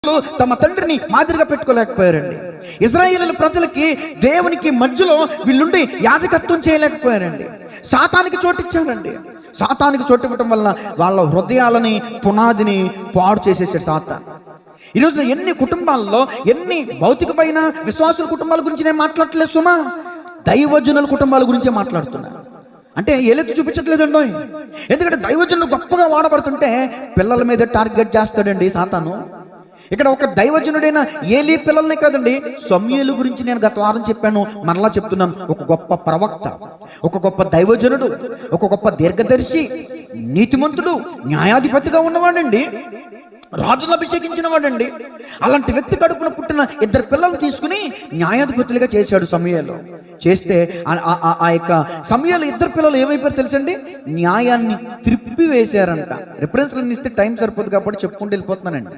కొడుకులు తమ తండ్రిని మాదిరిగా పెట్టుకోలేకపోయారండి. ఇశ్రాయేలు ప్రజలకి దేవునికి మధ్యలో వీళ్ళుండి యాజకత్వం చేయలేకపోయారండి. సాతానికి చోటిచ్చారండి. సాతానికి చోటివ్వటం వల్ల వాళ్ళ హృదయాలని పునాదిని పాడు చేసేసాడు సాతాను. ఈరోజు ఎన్ని కుటుంబాల్లో ఎన్ని భౌతికమైన విశ్వాసుల కుటుంబాల గురించి నేను మాట్లాడట్లేదు సుమా, దైవజనుల కుటుంబాల గురించే మాట్లాడుతున్నా. అంటే ఏలెత్తి చూపించట్లేదండి. ఎందుకంటే దైవజనులు గొప్పగా వాడబడుతుంటే పిల్లల మీద టార్గెట్ చేస్తాడండి సాతాను. ఇక్కడ ఒక దైవజనుడైన ఏలీ పిల్లల్ని కాదండి, సమూయేలు గురించి నేను గత వారం చెప్పాను, మరలా చెప్తున్నాను. ఒక గొప్ప ప్రవక్త, ఒక గొప్ప దైవజనుడు, ఒక గొప్ప దీర్ఘదర్శి, నీతిమంతుడు, న్యాయాధిపతిగా ఉన్నవాడండి, రాజును అభిషేకించిన వాడండి. అలాంటి వ్యక్తి కడుపున పుట్టిన 2 పిల్లలు తీసుకుని న్యాయాధిపతులుగా చేశాడు సమూయేలు. చేస్తే ఆ యొక్క సమూయేలు 2 పిల్లలు ఏమైపోయారు తెలుసండి? న్యాయాన్ని త్రిప్పి వేశారంట. రిఫరెన్స్లను ఇస్తే టైం సరిపోదు కాబట్టి చెప్పుకుంటూ వెళ్ళిపోతున్నానండి.